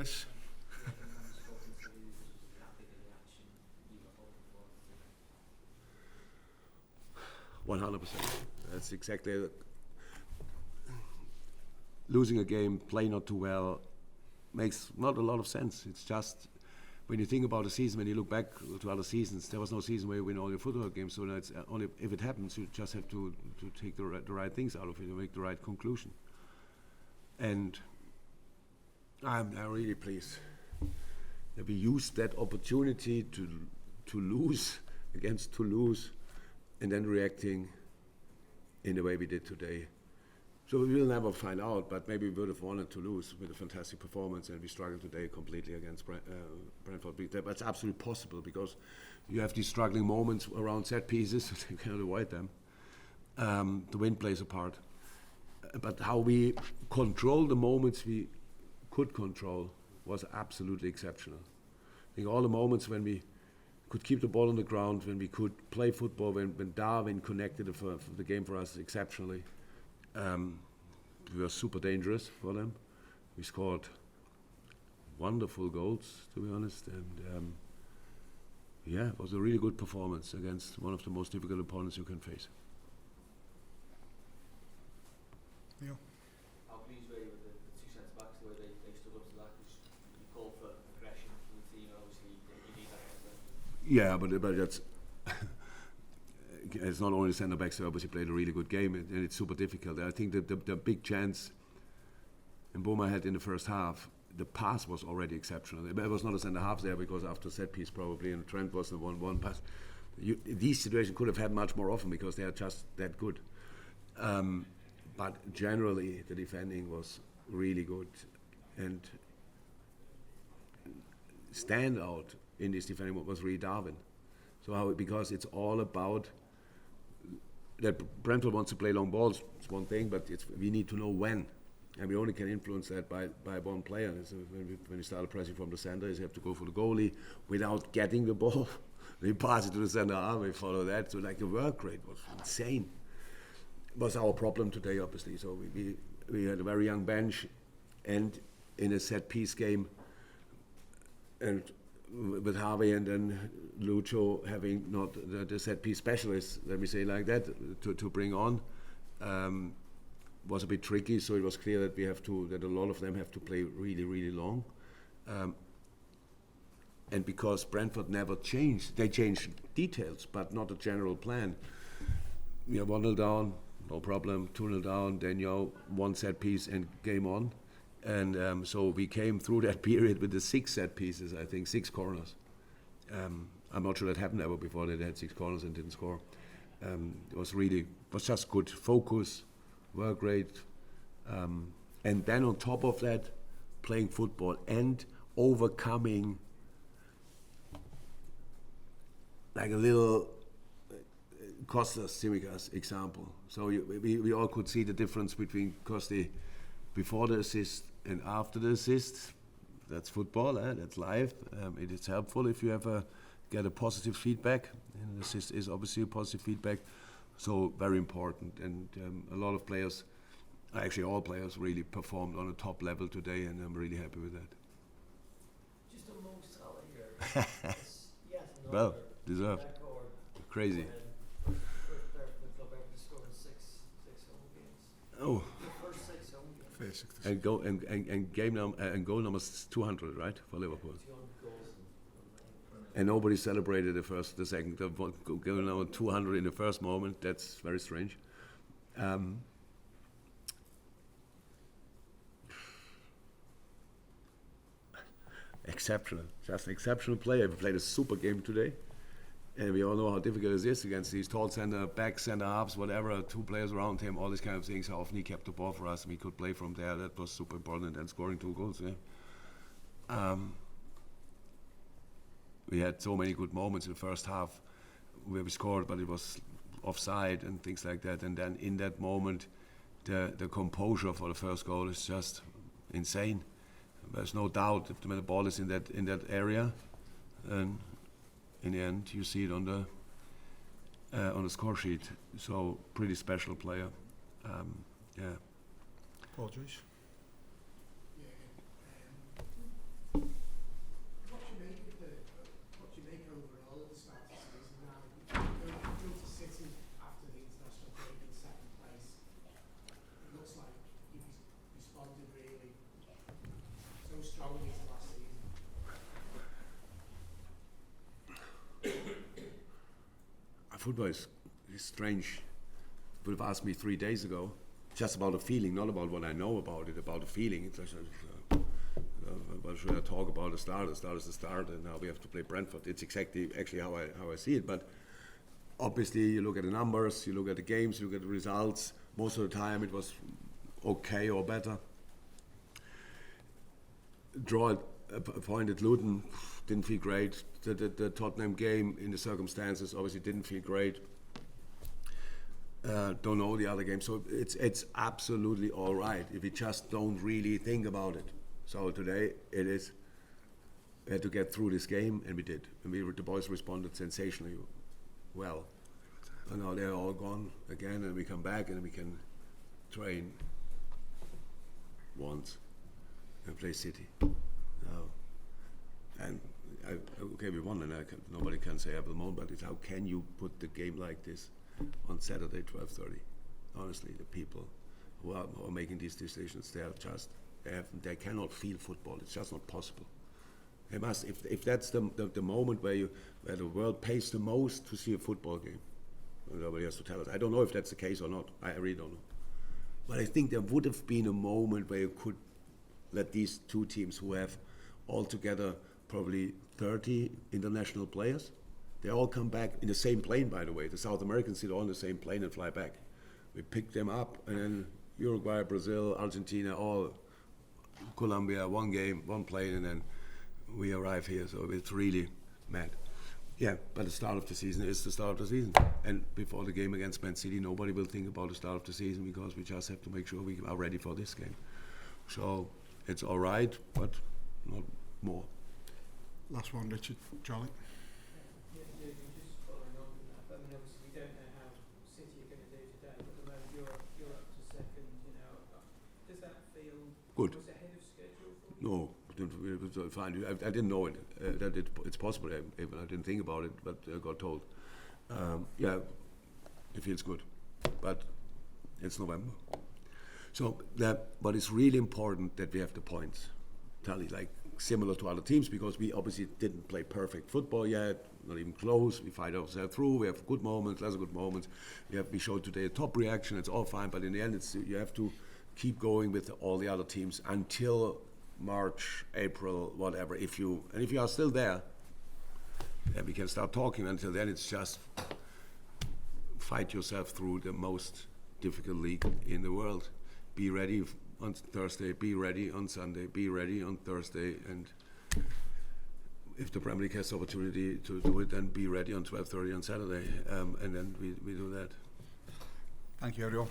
Chris? 100%. That's exactly losing a game, play not too well, makes not a lot of sense. It's just when you think about a season, when you look back to other seasons, there was no season where you win all your football games. So it's only if it happens, you just have to take the right things out of it, to make the right conclusion. And I'm really pleased that we used that opportunity to lose against Toulouse, and then reacting in the way we did today. So we will never find out, but maybe we would have wanted to lose with a fantastic performance, and we struggled today completely against Brentford. That's absolutely possible because you have these struggling moments around set pieces, so you cannot avoid them. The wind plays a part. But how we control the moments we could control was absolutely exceptional. I think all the moments when we could keep the ball on the ground, when we could play football, when Darwin connected the game for us exceptionally. We were super dangerous for them. We scored wonderful goals, to be honest, and it was a really good performance against one of the most difficult opponents you can face. Neil? How pleased were you with the two centre backs, the way they stood up to that? Because you call for aggression from the team, and obviously you need that. Yeah, but that's it's not only centre backs. They obviously played a really good game, and it's super difficult. I think the big chance Mboma had in the first half, the pass was already exceptional. It was not a centre half there because after set piece probably, and Trent was the one pass. These situations could have had much more often because they are just that good. But generally, the defending was really good, and standout in this defending was really Darwin. So because it's all about that Brentford wants to play long balls, it's one thing, but we need to know when, and we only can influence that by one player. So when we start pressing from the center, you have to go for the goalie without getting the ball. We pass it to the center half, we follow that. So like the work rate was insane. Was our problem today, obviously. So we had a very young bench, and in a set piece game, and with Harvey and then Lucho having not the set piece specialist, let me say like that, to bring on, was a bit tricky. So it was clear that that a lot of them have to play really, really long. And because Brentford never changed, they changed details, but not a general plan. We are 1-0 down. No problem, 2-0 down, then one set piece and game on. And so we came through that period with the 6 set pieces, I think, 6 corners. I'm not sure that happened ever before. They had 6 corners and didn't score. It was just good focus, work rate. And then on top of that, playing football and overcoming like a little Costas Tsimikas example. So we all could see the difference between Costi before the assist and after the assist. That's football, that's life. It is helpful if you get a positive feedback, and an assist is obviously a positive feedback. So very important, and a lot of players, actually all players, really performed on a top level today, and I'm really happy with that. Just a Mo Salah here. Well, deserved. Crazy. Oh. The first 6 home games. And goal number 200, right, for Liverpool. And nobody celebrated the second. Goal number 200 in the first moment. That's very strange. Exceptional, just an exceptional player. We played a super game today. And we all know how difficult it is against these tall center backs, center halves, whatever, 2 players around him, all these kind of things. How often he kept the ball for us, and we could play from there. That was super important. And scoring 2 goals, yeah. We had so many good moments in the first half where we scored, but it was offside and things like that. And then in that moment, the composure for the first goal is just insane. There's no doubt that when the ball is in that area, and in the end, you see it on the score sheet. So pretty special player. Paul Joyce. football is strange. Would have asked me 3 days ago, just about the feeling, not about what I know about it, about the feeling. It's like, what should I talk about? The start is the start, and now we have to play Brentford. It's exactly actually how I see it. But obviously, you look at the numbers, you look at the games, you look at the results. Most of the time, it was okay or better. Draw a point at Luton didn't feel great. The Tottenham game in the circumstances obviously didn't feel great. Don't know the other games, so it's absolutely all right if you just don't really think about it. So today it is. We had to get through this game, and we did. And the boys responded sensationally well. And now they're all gone again, and we come back and we can train once and play City. And okay, we won, and nobody can say at the moment, but it's how can you put the game like this on Saturday 12:30? Honestly, the people who are making these decisions, they cannot feel football. It's just not possible. They must, if that's the moment where the world pays the most to see a football game. Nobody has to tell us. I don't know if that's the case or not. I really don't know. But I think there would have been a moment where you could let these two teams, who have altogether probably 30 international players, they all come back in the same plane, by the way. The South Americans sit all in the same plane and fly back. We pick them up, and then Uruguay, Brazil, Argentina, all Colombia, one game, one plane, and then we arrive here. So it's really mad. Yeah, but the start of the season is the start of the season. And before the game against Man City, nobody will think about the start of the season, because we just have to make sure we are ready for this game. So it's all right, but not more. Last one, Richard, Charlie. Yeah, just following on from that. I mean, obviously we don't know how City are going to do today, but at the moment you're up to second. You know, does that feel Good? Was ahead of schedule for you? No, it was fine. I didn't know that it's possible. I didn't think about it, but I got told. Yeah, it feels good, but it's November. So but it's really important that we have the points tally, like similar to other teams, because we obviously didn't play perfect football yet, not even close. We fight ourselves through. We have good moments, less good moments. We showed today a top reaction. It's all fine, but in the end, you have to keep going with all the other teams until March, April, whatever. If you are still there, then we can start talking. Until then, it's just fight yourself through the most difficult league in the world. Be ready on Thursday, be ready on Sunday, be ready on Thursday, and if the Premier League has the opportunity to do it, then be ready on 12:30 on Saturday, and then we do that. Thank you, everyone.